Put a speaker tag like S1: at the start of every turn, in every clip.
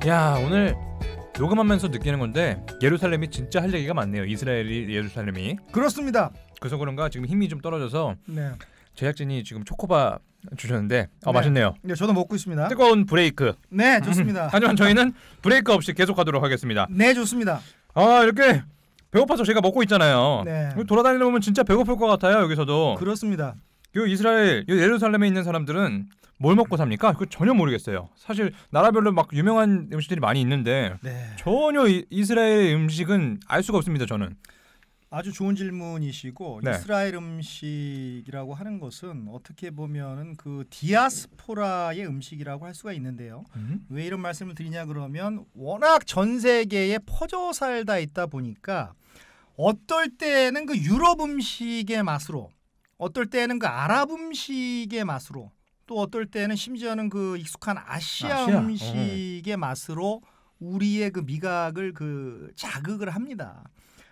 S1: 야, 오늘 녹음하면서 느끼는 건데 예루살렘이 진짜 할 얘기가 많네요. 이스라엘이 예루살렘이.
S2: 그렇습니다.
S1: 그래서 그런가 지금 힘이 좀 떨어져서
S2: 네.
S1: 제작진이 지금 초코바 주셨는데
S2: 네.
S1: 맛있네요.
S2: 네, 저도 먹고 있습니다.
S1: 뜨거운 브레이크.
S2: 네, 좋습니다.
S1: 하지만 저희는 브레이크 없이 계속하도록 하겠습니다.
S2: 네, 좋습니다.
S1: 아, 이렇게 배고파서 제가 먹고 있잖아요.
S2: 네.
S1: 돌아다니다 보면 진짜 배고플 것 같아요. 여기서도.
S2: 그렇습니다.
S1: 이 이스라엘, 이 예루살렘에 있는 사람들은 뭘 먹고 삽니까? 그거 전혀 모르겠어요. 사실 나라별로 막 유명한 음식들이 많이 있는데
S2: 네.
S1: 전혀 이스라엘 음식은 알 수가 없습니다. 저는.
S2: 아주 좋은 질문이시고
S1: 네.
S2: 이스라엘 음식이라고 하는 것은 어떻게 보면은 그 디아스포라의 음식이라고 할 수가 있는데요. 왜 이런 말씀을 드리냐 그러면 워낙 전 세계에 퍼져 살다 있다 보니까 어떨 때는 그 유럽 음식의 맛으로, 어떨 때는 그 아랍 음식의 맛으로, 또 어떨 때는 심지어는 그 익숙한 아시아? 음식의 맛으로 우리의 그 미각을 그 자극을 합니다.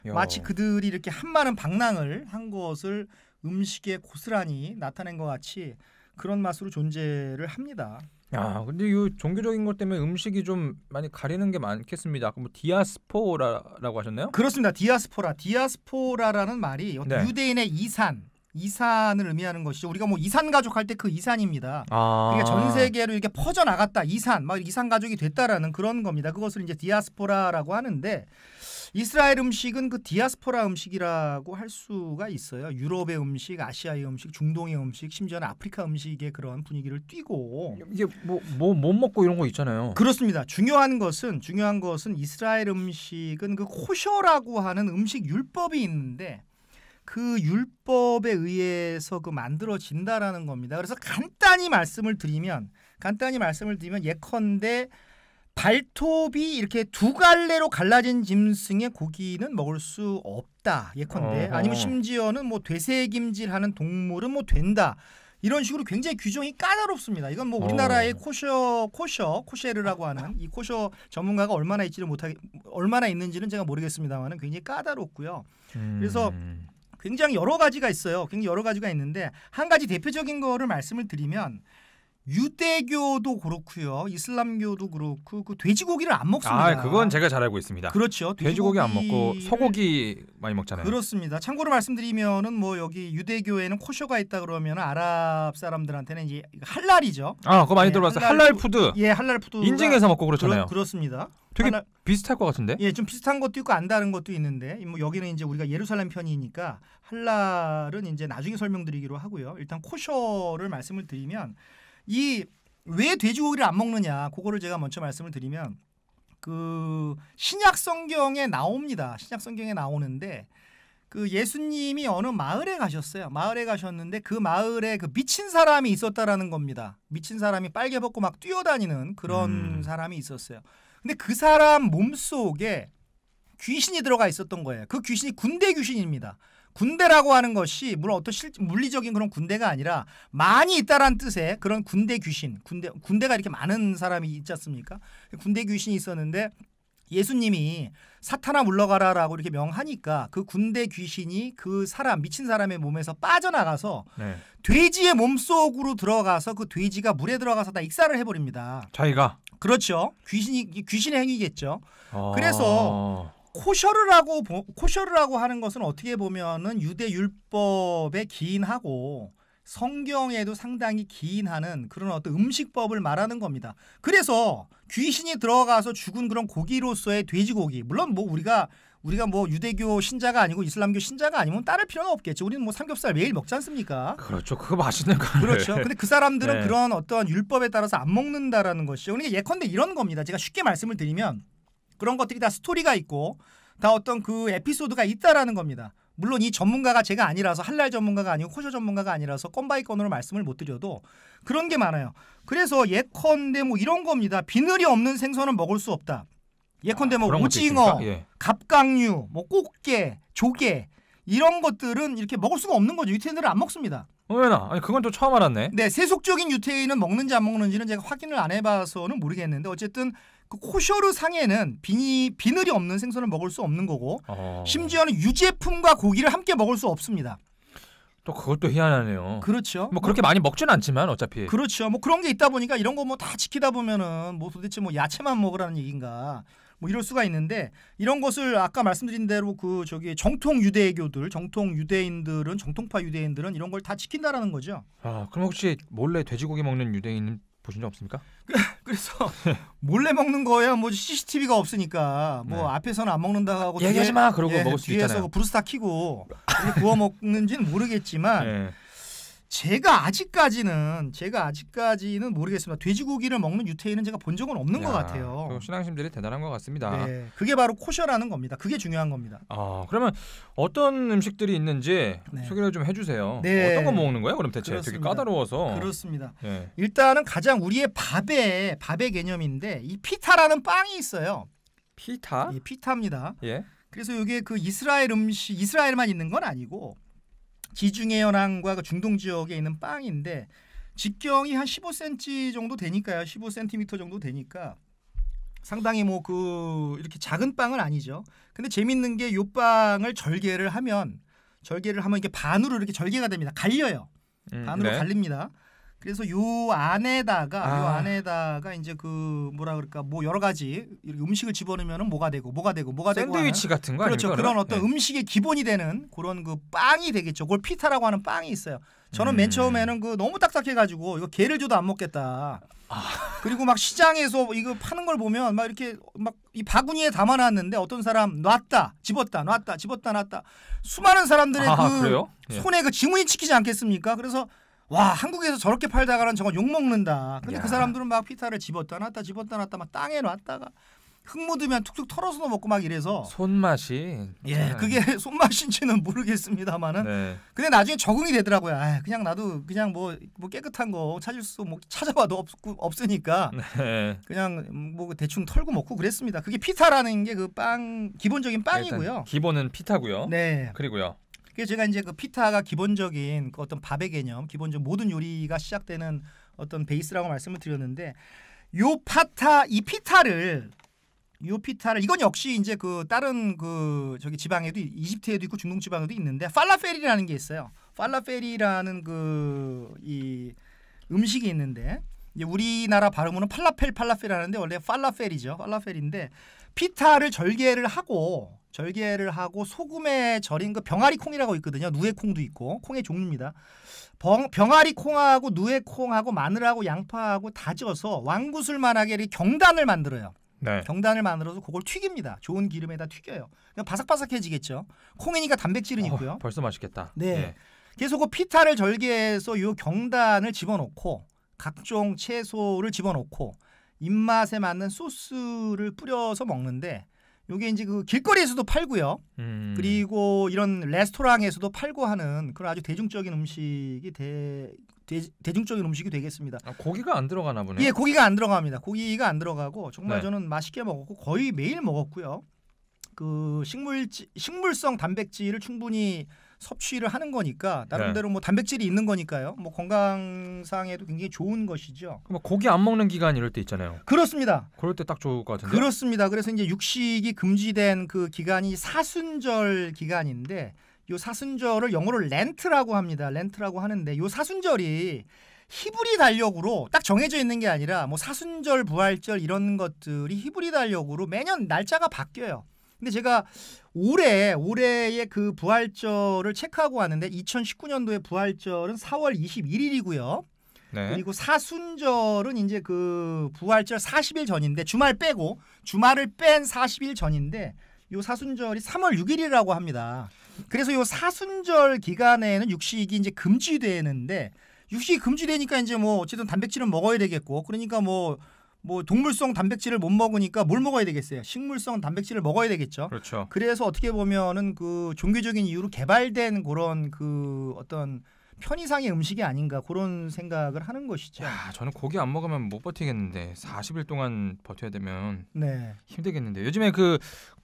S2: 마치 그들이 이렇게 한많은 방랑을 한 것을 음식에 고스란히 나타낸 것 같이 그런 맛으로 존재를 합니다.
S1: 야, 근데 이 종교적인 것 때문에 음식이 좀 많이 가리는 게 많겠습니다. 아까 뭐 디아스포라라고 하셨나요?
S2: 그렇습니다. 디아스포라. 디아스포라라는 말이
S1: 네.
S2: 유대인의 이산을 의미하는 것이죠. 우리가 뭐 이산 가족 할 때 그 이산입니다. 그러니까 전 세계로 이렇게 퍼져 나갔다. 이산 가족이 됐다라는 그런 겁니다. 그것을 이제 디아스포라라고 하는데 이스라엘 음식은 그 디아스포라 음식이라고 할 수가 있어요. 유럽의 음식, 아시아의 음식, 중동의 음식, 심지어는 아프리카 음식의 그런 분위기를 띠고
S1: 이게 뭐 못 먹고 이런 거 있잖아요.
S2: 그렇습니다. 중요한 것은 이스라엘 음식은 그 코셔라고 하는 음식 율법이 있는데 그 율법에 의해서 그 만들어진다라는 겁니다. 그래서 간단히 말씀을 드리면 예컨대 발톱이 이렇게 두 갈래로 갈라진 짐승의 고기는 먹을 수 없다. 예컨대 아니면 심지어는 뭐 되새김질하는 동물은 뭐 된다. 이런 식으로 굉장히 규정이 까다롭습니다. 이건 뭐 우리나라의 코셰르라고 하는 이 코셔 전문가가 얼마나 있는지는 제가 모르겠습니다만은 굉장히 까다롭고요. 그래서 굉장히 여러 가지가 있어요. 굉장히 여러 가지가 있는데 한 가지 대표적인 거를 말씀을 드리면 유대교도 그렇고요. 이슬람교도 그렇고 그 돼지고기를 안 먹습니다.
S1: 아, 그건 제가 잘 알고 있습니다.
S2: 그렇죠.
S1: 돼지고기 안 먹고 소고기 많이 먹잖아요.
S2: 그렇습니다. 참고로 말씀드리면은 뭐 여기 유대교에는 코셔가 있다 그러면 아랍 사람들한테는 이제 할랄이죠.
S1: 아, 그거 많이 들어봤어요. 할랄 푸드.
S2: 예, 할랄 푸드.
S1: 인증해서 먹고 그렇잖아요.
S2: 그렇습니다.
S1: 되게 비슷할 것 같은데?
S2: 예, 좀 비슷한 것도 있고 안 다른 것도 있는데 뭐 여기는 이제 우리가 예루살렘 편이니까 할랄은 이제 나중에 설명드리기로 하고요. 일단 코셔를 말씀을 드리면 이 왜 돼지고기를 안 먹느냐 그거를 제가 먼저 말씀을 드리면 그 신약 성경에 나옵니다. 신약 성경에 나오는데 그 예수님이 어느 마을에 가셨어요. 마을에 가셨는데 그 마을에 그 미친 사람이 있었다라는 겁니다. 미친 사람이 빨개 벗고 막 뛰어다니는 그런 사람이 있었어요. 근데 그 사람 몸속에 귀신이 들어가 있었던 거예요. 그 귀신이 군대 귀신입니다. 군대라고 하는 것이 물론 어떤 물리적인 그런 군대가 아니라 많이 있다라는 뜻의 그런 군대 귀신, 군대가 이렇게 많은 사람이 있지 않습니까? 군대 귀신이 있었는데 예수님이 사탄아 물러가라라고 이렇게 명하니까 그 군대 귀신이 그 사람 미친 사람의 몸에서 빠져나가서 돼지의 몸속으로 들어가서 그 돼지가 물에 들어가서 다 익사를 해버립니다.
S1: 자기가?
S2: 그렇죠. 귀신의 행위겠죠. 그래서 코셔르라고 하는 것은 어떻게 보면은 유대 율법에 기인하고 성경에도 상당히 기인하는 그런 어떤 음식법을 말하는 겁니다. 그래서 귀신이 들어가서 죽은 그런 고기로서의 돼지고기, 물론 뭐 우리가 뭐 유대교 신자가 아니고 이슬람교 신자가 아니면 따를 필요는 없겠죠. 우리는 뭐 삼겹살 매일 먹지 않습니까?
S1: 그렇죠. 그거 맛있는 거.
S2: 그렇죠. 근데 그 사람들은 그런 어떤 율법에 따라서 안 먹는다라는 것이죠. 그러니까 예컨대 이런 겁니다. 제가 쉽게 말씀을 드리면 그런 것들이 다 스토리가 있고 다 어떤 그 에피소드가 있다라는 겁니다. 물론 이 전문가가 제가 아니라서 할랄 전문가가 아니고 코셔 전문가가 아니라서 건 바이 건으로 말씀을 못 드려도 그런 게 많아요. 그래서 예컨대 뭐 이런 겁니다. 비늘이 없는 생선은 먹을 수 없다. 예컨대 뭐 오징어, 갑각류, 뭐 꽃게, 조개 이런 것들은 이렇게 먹을 수가 없는 거죠. 유태인들은 안 먹습니다.
S1: 왜나? 아니 그건 또 처음 알았네.
S2: 네, 세속적인 유태인은 먹는지 안 먹는지는 제가 확인을 안 해봐서는 모르겠는데 어쨌든 그 코셔르 상에는 비늘이 없는 생선을 먹을 수 없는 거고 심지어는 유제품과 고기를 함께 먹을 수 없습니다.
S1: 또 그것도 희한하네요.
S2: 그렇죠.
S1: 뭐 그렇게 많이 먹진 않지만 어차피.
S2: 그렇죠. 뭐 그런 게 있다 보니까 이런 거 뭐 다 지키다 보면은 뭐 도대체 뭐 야채만 먹으라는 얘기인가? 뭐 이럴 수가 있는데 이런 것을 아까 말씀드린 대로 그 저기 정통 유대교들, 정통 유대인들은 정통파 유대인들은 이런 걸 다 지킨다라는 거죠.
S1: 아, 그럼 혹시 몰래 돼지고기 먹는 유대인 보신 적 없습니까?
S2: 그래서 몰래 먹는 거야 뭐 CCTV가 없으니까 뭐
S1: 네.
S2: 앞에서는 안 먹는다 하고
S1: 얘기하지 마 그러고 먹을 수
S2: 뒤에서
S1: 있잖아요.
S2: 그 브루스타 키고 이렇게 구워 먹는지는 모르겠지만
S1: 네.
S2: 제가 아직까지는 모르겠습니다. 돼지고기를 먹는 유태인은 제가 본 적은 없는 것
S1: 야,
S2: 같아요.
S1: 또 신앙심들이 대단한 것 같습니다.
S2: 네, 그게 바로 코셔라는 겁니다. 그게 중요한 겁니다.
S1: 아, 그러면 어떤 음식들이 있는지
S2: 네.
S1: 소개를 좀 해주세요.
S2: 네.
S1: 어떤 거 먹는 거예요? 그럼 대체 되게
S2: 그렇습니다.
S1: 까다로워서.
S2: 그렇습니다.
S1: 네.
S2: 일단은 가장 우리의 밥의 개념인데 이 피타라는 빵이 있어요.
S1: 피타?
S2: 이 피타입니다.
S1: 예.
S2: 그래서 이게 그 이스라엘 음식, 이스라엘만 있는 건 아니고 지중해 연안과 그 중동 지역에 있는 빵인데 직경이 한 15cm 정도 되니까요. 15cm 정도 되니까 상당히 뭐 그 이렇게 작은 빵은 아니죠. 근데 재밌는 게 요 빵을 절개를 하면 이게 반으로 이렇게 절개가 됩니다. 갈려요. 반으로
S1: 네.
S2: 갈립니다. 그래서 요 안에다가 이제 그 뭐라 그럴까 뭐 여러 가지 이렇게 음식을 집어넣으면은 뭐가 되고
S1: 샌드위치 같은 거
S2: 그렇죠.
S1: 아닙니까?
S2: 그런
S1: 그러면?
S2: 어떤
S1: 네.
S2: 음식의 기본이 되는 그런 그 빵이 되겠죠. 그걸 피타라고 하는 빵이 있어요. 저는 맨 처음에는 그 너무 딱딱해가지고 이거 개를 줘도 안 먹겠다. 그리고 막 시장에서 이거 파는 걸 보면 막 이렇게 막 이 바구니에 담아놨는데 어떤 사람 놨다 집었다 놨다 집었다 놨다 수많은 사람들의 그
S1: 그래요? 예.
S2: 손에 그 지문이 찍히지 않겠습니까? 그래서 와 한국에서 저렇게 팔다가는 저거 욕 먹는다. 근데
S1: 야.
S2: 그 사람들은 막 피타를 집었다 놨다 막 땅에 놨다가 흙 묻으면 툭툭 털어서 먹고 막 이래서
S1: 손맛이.
S2: 예 그게 손맛인지는 모르겠습니다만은
S1: 네.
S2: 근데 나중에 적응이 되더라고요. 아, 그냥 나도 그냥 뭐 깨끗한 거 찾을 수 뭐 찾아봐도 없으니까
S1: 네.
S2: 그냥 뭐 대충 털고 먹고 그랬습니다. 그게 피타라는 게 그 빵 기본적인 빵이고요.
S1: 일단 기본은 피타고요.
S2: 네.
S1: 그리고요.
S2: 그래서 제가 이제 그 피타가 기본적인 그 어떤 밥의 개념, 기본적 모든 요리가 시작되는 어떤 베이스라고 말씀을 드렸는데 이 피타를 이건 역시 이제 그 다른 그 저기 지방에도 이집트에도 있고 중동 지방에도 있는데 팔라펠이라는 게 있어요. 팔라펠이라는 그 이 음식이 있는데 이제 우리나라 발음으로는 팔라펠 하는데 원래 팔라펠이죠. 팔라펠인데 피타를 절개를 하고 소금에 절인 그 병아리 콩이라고 있거든요. 누에 콩도 있고 콩의 종류입니다. 병아리 콩하고 누에 콩하고 마늘하고 양파하고 다져서 왕구슬만하게 이렇게 경단을 만들어요.
S1: 네.
S2: 경단을 만들어서 그걸 튀깁니다. 좋은 기름에다 튀겨요. 그냥 바삭바삭해지겠죠. 콩이니까 단백질은 있고요.
S1: 벌써 맛있겠다.
S2: 네.
S1: 예.
S2: 그래서 그 피타를 절개해서 요 경단을 집어넣고 각종 채소를 집어넣고 입맛에 맞는 소스를 뿌려서 먹는데 요게 이제 그 길거리에서도 팔고요. 그리고 이런 레스토랑에서도 팔고 하는 그런 아주 대중적인 음식이 대중적인 음식이 되겠습니다.
S1: 고기가 안 들어가나 보네요.
S2: 예, 고기가 안 들어갑니다. 고기가 안 들어가고 정말
S1: 네.
S2: 저는 맛있게 먹었고 거의 매일 먹었고요. 그 식물성 단백질을 충분히 섭취를 하는 거니까 나름대로 뭐 단백질이 있는 거니까요. 뭐 건강상에도 굉장히 좋은 것이죠.
S1: 그럼 고기 안 먹는 기간 이럴 때 있잖아요.
S2: 그렇습니다.
S1: 그럴 때 딱 좋을 것 같은데.
S2: 그렇습니다. 그래서 이제 육식이 금지된 그 기간이 사순절 기간인데 요 사순절을 영어로 렌트라고 합니다. 렌트라고 하는데 요 사순절이 히브리 달력으로 딱 정해져 있는 게 아니라 뭐 사순절, 부활절 이런 것들이 히브리 달력으로 매년 날짜가 바뀌어요. 근데 제가 올해의 그 부활절을 체크하고 왔는데 2019년도의 부활절은 4월 21일이고요.
S1: 네.
S2: 그리고 사순절은 이제 그 부활절 40일 전인데 주말을 뺀 40일 전인데 요 사순절이 3월 6일이라고 합니다. 그래서 요 사순절 기간에는 육식이 이제 금지되는데 육식이 금지되니까 이제 뭐 어쨌든 단백질은 먹어야 되겠고 그러니까 뭐 동물성 단백질을 못 먹으니까 뭘 먹어야 되겠어요? 식물성 단백질을 먹어야 되겠죠.
S1: 그렇죠.
S2: 그래서 어떻게 보면은 그 종교적인 이유로 개발된 그런 그 어떤 편의상의 음식이 아닌가 그런 생각을 하는 것이죠.
S1: 야, 저는 고기 안 먹으면 못 버티겠는데 40일 동안 버텨야 되면
S2: 네,
S1: 힘들겠는데. 요즘에 그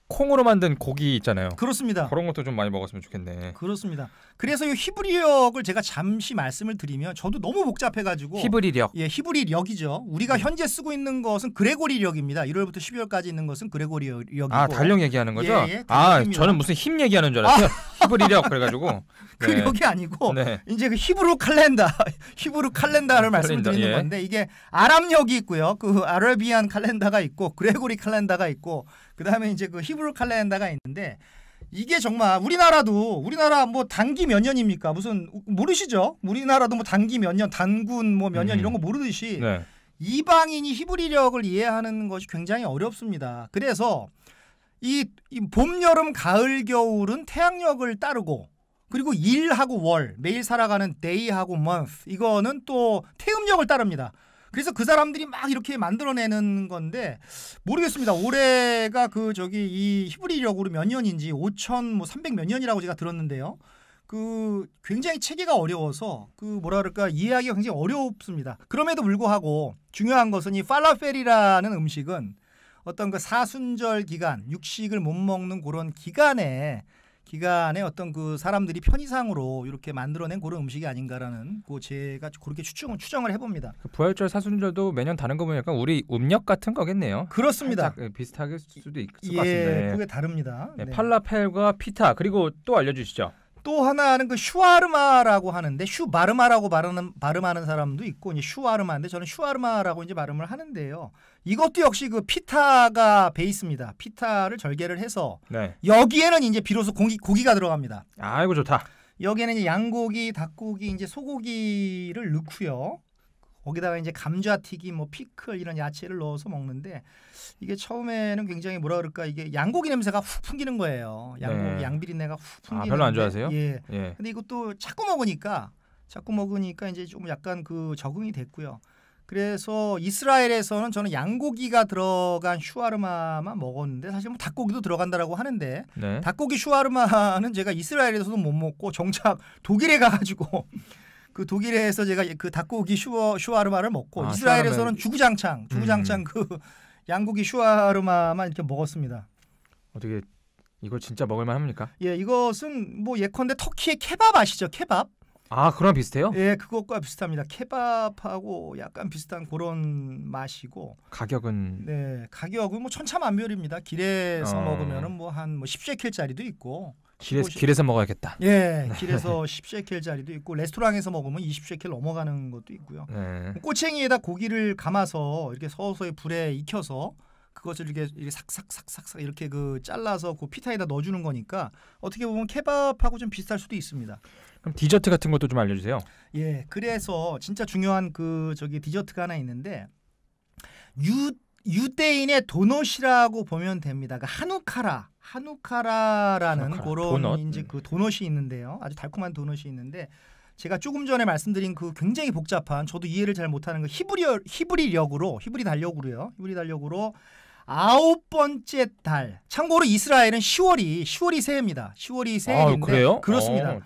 S1: 콩으로 만든 고기 있잖아요.
S2: 그렇습니다.
S1: 그런 것도 좀 많이 먹었으면 좋겠네.
S2: 그렇습니다. 그래서 이 히브리력을 제가 잠시 말씀을 드리면 저도 너무 복잡해가지고
S1: 히브리력.
S2: 예, 히브리력이죠. 우리가 현재 쓰고 있는 것은 그레고리력입니다. 1월부터 12월까지 있는 것은 그레고리력이고.
S1: 아 달력 얘기하는 거죠?
S2: 예, 예,
S1: 아
S2: 달력입니다.
S1: 저는 무슨 힘 얘기하는 줄 알았어요. 히브리력 그래가지고.
S2: 그 력이 아니고
S1: 네.
S2: 이제 그 히브루 칼렌더, 히브루 칼렌더를 말씀을
S1: 칼렌더,
S2: 드리는
S1: 예.
S2: 건데 이게 아람력이 있고요. 그 아라비안 칼렌더가 있고 그레고리 칼렌더가 있고 그다음에 이제 그 히브루 칼렌더가 있는데 이게 정말 우리나라 뭐 단기 몇 년입니까? 무슨 모르시죠? 우리나라도 뭐 단기 몇 년, 단군 뭐 몇 년 이런 거 모르듯이
S1: 네.
S2: 이방인이 히브리력을 이해하는 것이 굉장히 어렵습니다. 그래서 이 봄, 여름, 가을, 겨울은 태양력을 따르고 그리고 일하고 월, 매일 살아가는 day하고 month 이거는 또 태음력을 따릅니다. 그래서 그 사람들이 막 이렇게 만들어내는 건데 모르겠습니다. 올해가 이 히브리력으로 몇 년인지 5,300 몇 년이라고 제가 들었는데요. 그 굉장히 체계가 어려워서 그 뭐라 그럴까 이해하기가 굉장히 어렵습니다. 그럼에도 불구하고 중요한 것은 이 팔라펠이라는 음식은 어떤 그 사순절 기간, 육식을 못 먹는 그런 기간에 어떤 그 사람들이 편의상으로 이렇게 만들어낸 그런 음식이 아닌가라는 제가 그렇게 추정을 해봅니다.
S1: 그 부활절 사순절도 매년 다른 거 보면 약간 우리 음력 같은 거겠네요.
S2: 그렇습니다.
S1: 살짝 비슷하게 수도 있을 것
S2: 예,
S1: 같은데.
S2: 그게 다릅니다.
S1: 네,
S2: 네.
S1: 팔라펠과 피타 그리고 또 알려주시죠.
S2: 또 하나는 그 슈아르마라고 하는데 슈바르마라고 발음하는 사람도 있고 이제 슈아르마인데 저는 슈아르마라고 이제 발음을 하는데요. 이것도 역시 그 피타가 베이스입니다. 피타를 절개를 해서
S1: 네.
S2: 여기에는 이제 비로소 고기가 들어갑니다.
S1: 아이고 좋다.
S2: 여기에는 이제 양고기, 닭고기, 이제 소고기를 넣고요. 거기다가 이제 감자튀김, 뭐 피클 이런 야채를 넣어서 먹는데 이게 처음에는 굉장히 뭐라 그럴까 이게 양고기 냄새가 훅 풍기는 거예요. 양고기
S1: 네.
S2: 양비린내가 훅 풍기는.
S1: 별로 안 좋아하세요?
S2: 예.
S1: 예.
S2: 근데 이것도 자꾸 먹으니까 이제 좀 약간 그 적응이 됐고요. 그래서 이스라엘에서는 저는 양고기가 들어간 슈아르마만 먹었는데 사실 뭐 닭고기도 들어간다라고 하는데
S1: 네.
S2: 닭고기 슈아르마는 제가 이스라엘에서도 못 먹고 정작 독일에 가가지고 그 독일에서 제가 그 닭고기 슈아르마를 먹고 이스라엘에서는 주구장창 그 양고기 슈아르마만 이렇게 먹었습니다.
S1: 어떻게 이거 진짜 먹을만 합니까?
S2: 예, 이것은 뭐 예컨대 터키의 케밥 아시죠? 케밥?
S1: 아 그럼 비슷해요?
S2: 예, 그것과 비슷합니다. 케밥하고 약간 비슷한 그런 맛이고
S1: 가격은
S2: 네, 가격은 뭐 천차만별입니다. 길에서 먹으면은 뭐 한 10셰켈짜리도 있고
S1: 길에서 먹어야겠다.
S2: 예, 길에서 10셰켈짜리도 있고 레스토랑에서 먹으면 20셰켈 넘어가는 것도 있고요.
S1: 네.
S2: 꼬챙이에다 고기를 감아서 이렇게 서서히 불에 익혀서 그것을 이렇게 삭삭삭삭 이렇게 그 잘라서 그 피타에다 넣어주는 거니까 어떻게 보면 케밥하고 좀 비슷할 수도 있습니다.
S1: 그럼 디저트 같은 것도 좀 알려주세요.
S2: 예, 그래서 진짜 중요한 디저트가 하나 있는데 유대인의 도넛이라고 보면 됩니다. 그 하누카라라는 그런
S1: 도넛?
S2: 이제 그 도넛이 있는데요. 아주 달콤한 도넛이 있는데 제가 조금 전에 말씀드린 그 굉장히 복잡한 저도 이해를 잘 못하는 그 히브리 달력으로요. 9번째 달. 참고로 이스라엘은 10월이 새해입니다. 10월이 새해인데
S1: 그래요?
S2: 그렇습니다.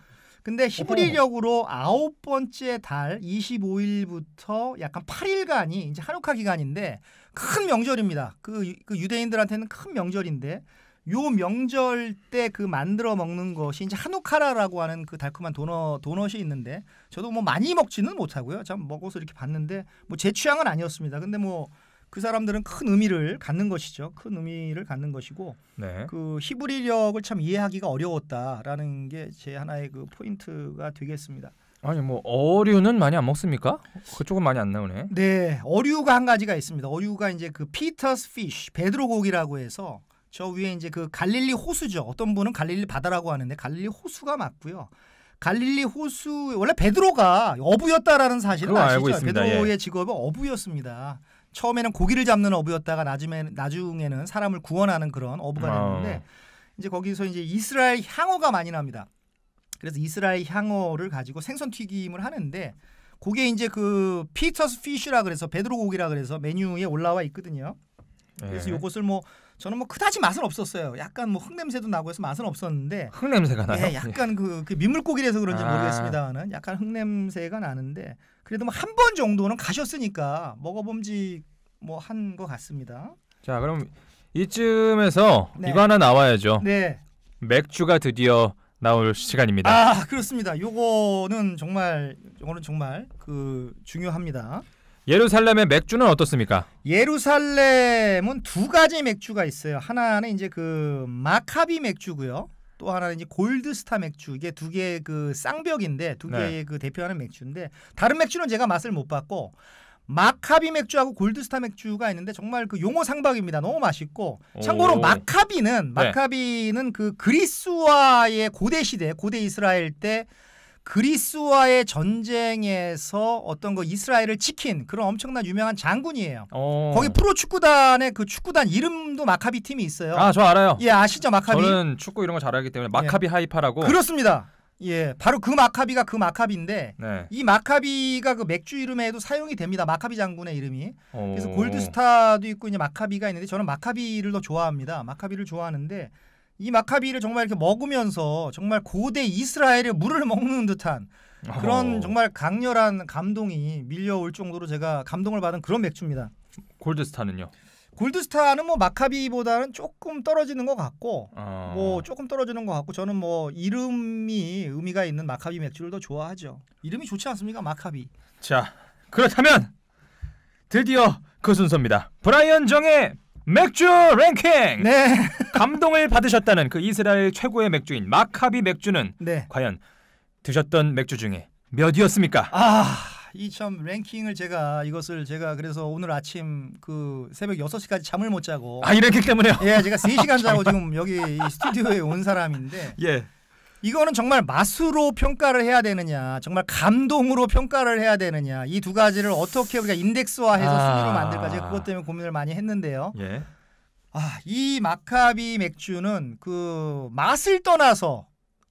S2: 근데 히브리력으로 9번째 달 25일부터 약간 8일간이 이제 하누카 기간인데 큰 명절입니다. 그 유대인들한테는 큰 명절인데 요 명절 때 그 만들어 먹는 것이 이제 하누카라라고 하는 그 달콤한 도넛이 있는데 저도 뭐 많이 먹지는 못하고요. 참 먹어서 이렇게 봤는데 뭐 제 취향은 아니었습니다. 근데 뭐 그 사람들은 큰 의미를 갖는 것이죠. 큰 의미를 갖는 것이고
S1: 네.
S2: 그 히브리력을 참 이해하기가 어려웠다라는 게 제 하나의 그 포인트가 되겠습니다.
S1: 아니 뭐 어류는 많이 안 먹습니까? 그쪽은 많이 안 나오네.
S2: 네, 어류가 한 가지가 있습니다. 어류가 이제 그 피터스 피쉬, 베드로 고기라고 해서 저 위에 이제 그 갈릴리 호수죠. 어떤 분은 갈릴리 바다라고 하는데 갈릴리 호수가 맞고요. 갈릴리 호수 원래 베드로가 어부였다라는 사실은
S1: 그거
S2: 아시죠?
S1: 알고 있습니다.
S2: 베드로의
S1: 예.
S2: 직업은 어부였습니다. 처음에는 고기를 잡는 어부였다가 나중에는 사람을 구원하는 그런 어부가 됐는데 이제 거기서 이제 이스라엘 향어가 많이 납니다. 그래서 이스라엘 향어를 가지고 생선 튀김을 하는데 그게 이제 그 피터스 피쉬라 그래서 베드로 고기라 그래서 메뉴에 올라와 있거든요. 그래서 이것을 뭐 저는 뭐 그다지 맛은 없었어요. 약간 뭐 흙냄새도 나고 해서 맛은 없었는데
S1: 흙냄새가 나요?
S2: 예, 약간 그 민물고기라서 그런지 모르겠습니다만은 약간 흙냄새가 나는데 그래도 뭐 한 번 정도는 가셨으니까 먹어봄지 뭐 한 것 같습니다.
S1: 자 그럼 이쯤에서
S2: 네.
S1: 이거 하나 나와야죠.
S2: 네.
S1: 맥주가 드디어 나올 시간입니다.
S2: 아 그렇습니다. 요거는 정말 그 중요합니다.
S1: 예루살렘의 맥주는 어떻습니까?
S2: 예루살렘은 두 가지 맥주가 있어요. 하나는 이제 그 마카비 맥주고요. 또 하나는 이제 골드스타 맥주. 이게 두 개의 그 쌍벽인데 두 개의
S1: 네.
S2: 그 대표하는 맥주인데 다른 맥주는 제가 맛을 못 봤고 마카비 맥주하고 골드스타 맥주가 있는데 정말 그 용어 상박입니다. 너무 맛있고 참고로
S1: 오.
S2: 마카비는 그 그리스와의 고대 시대 고대 이스라엘 때 그리스와의 전쟁에서 어떤 그 이스라엘을 지킨 그런 엄청난 유명한 장군이에요. 거기 프로 축구단의 그 축구단 이름도 마카비 팀이 있어요.
S1: 아, 저 알아요.
S2: 예, 아시죠 마카비?
S1: 저는 축구 이런 거 잘하기 때문에 마카비 하이파라고.
S2: 그렇습니다. 예, 바로 그 마카비가 그 마카비인데
S1: 네.
S2: 이 마카비가 그 맥주 이름에도 사용이 됩니다. 마카비 장군의 이름이. 그래서
S1: 오.
S2: 골드스타도 있고 이제 마카비가 있는데 저는 마카비를 더 좋아합니다. 마카비를 좋아하는데 이 마카비를 정말 이렇게 먹으면서 정말 고대 이스라엘의 물을 먹는 듯한 그런 정말 강렬한 감동이 밀려올 정도로 제가 감동을 받은 그런 맥주입니다.
S1: 골드스타는요?
S2: 골드스타는 뭐 마카비보다는 조금 떨어지는 것 같고
S1: 어.
S2: 조금 떨어지는 것 같고 저는 뭐 이름이 의미가 있는 마카비 맥주를 더 좋아하죠. 이름이 좋지 않습니까? 마카비.
S1: 자, 그렇다면 드디어 그 순서입니다. 브라이언 정의 맥주 랭킹.
S2: 네.
S1: 감동을 받으셨다는 그 이스라엘 최고의 맥주인 마카비 맥주는
S2: 네.
S1: 과연 드셨던 맥주 중에 몇이었습니까?
S2: 이 참 랭킹을 이것을 제가 그래서 오늘 아침 그 새벽 6시까지 잠을 못 자고
S1: 이 랭킹 때문에요?
S2: 예, 제가 3시간 자고 지금 여기 이 스튜디오에 온 사람인데
S1: 예.
S2: 이거는 정말 맛으로 평가를 해야 되느냐, 정말 감동으로 평가를 해야 되느냐, 이 두 가지를 어떻게 우리가 인덱스화해서 순위로 만들까 제가 그것 때문에 고민을 많이 했는데요.
S1: 예.
S2: 이 마카비 맥주는 그 맛을 떠나서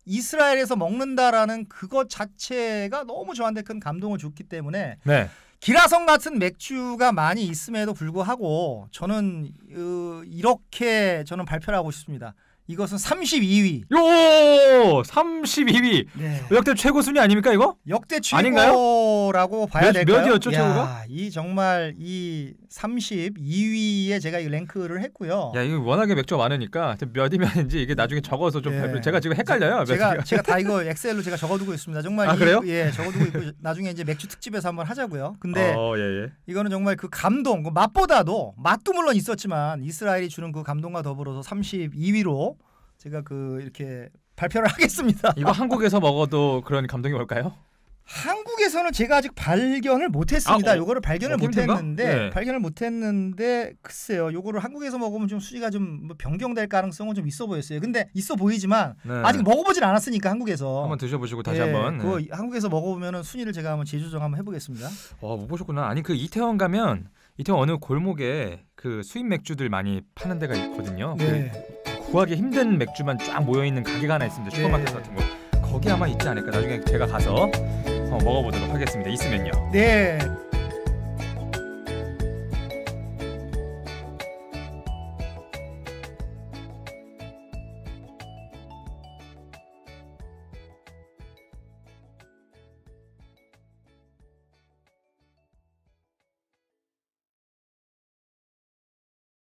S2: 이스라엘에서 먹는다라는 그것 자체가 너무 저한테 큰 감동을 줬기 때문에
S1: 네.
S2: 기라성 같은 맥주가 많이 있음에도 불구하고 저는 이렇게 저는 발표를 하고 싶습니다. 이것은 32위.
S1: 요! 32위.
S2: 네.
S1: 역대 최고 순위 아닙니까 이거?
S2: 역대
S1: 아닌가요?
S2: 최고라고 봐야 될까요?
S1: 몇이었죠, 최고가?
S2: 이 정말 이 32위에 제가 이 랭크를 했고요.
S1: 야, 이거 워낙에 맥주가 많으니까 몇이면인지 이게 나중에 적어서 좀 발표. 제가 지금 헷갈려요.
S2: 제가 다 이거 엑셀로 제가 적어두고 있습니다. 정말
S1: 그래요?
S2: 예, 적어두고 있고 나중에 이제 맥주 특집에서 한번 하자고요. 근데
S1: 예.
S2: 이거는 정말 그 감동, 그 맛보다도 맛도 물론 있었지만 이스라엘이 주는 그 감동과 더불어서 32위로 제가 그 이렇게 발표를 하겠습니다.
S1: 이거 한국에서 먹어도 그런 감동이 올까요?
S2: 한국에서는 제가 아직 발견을 못했습니다. 요거를 발견을
S1: 힘든가?
S2: 못했는데 글쎄요. 요거를 한국에서 먹으면 좀 수지가 좀 변경될 가능성은 좀 있어 보였어요. 근데 있어 보이지만
S1: 네.
S2: 아직 먹어보진 않았으니까 한국에서
S1: 한번 드셔보시고 다시 한번.
S2: 그거 한국에서 먹어보면은 순위를 제가 한번 재조정 한번 해보겠습니다.
S1: 못 보셨구나. 아니 그 이태원 가면 이태원 어느 골목에 그 수입 맥주들 많이 파는 데가 있거든요.
S2: 네.
S1: 구하기 힘든 맥주만 쫙 모여 있는 가게가 하나 있습니다. 슈퍼마켓 같은 거. 거기 아마 있지 않을까. 나중에 제가 가서 먹어보도록 하겠습니다. 있으면요.
S2: 네.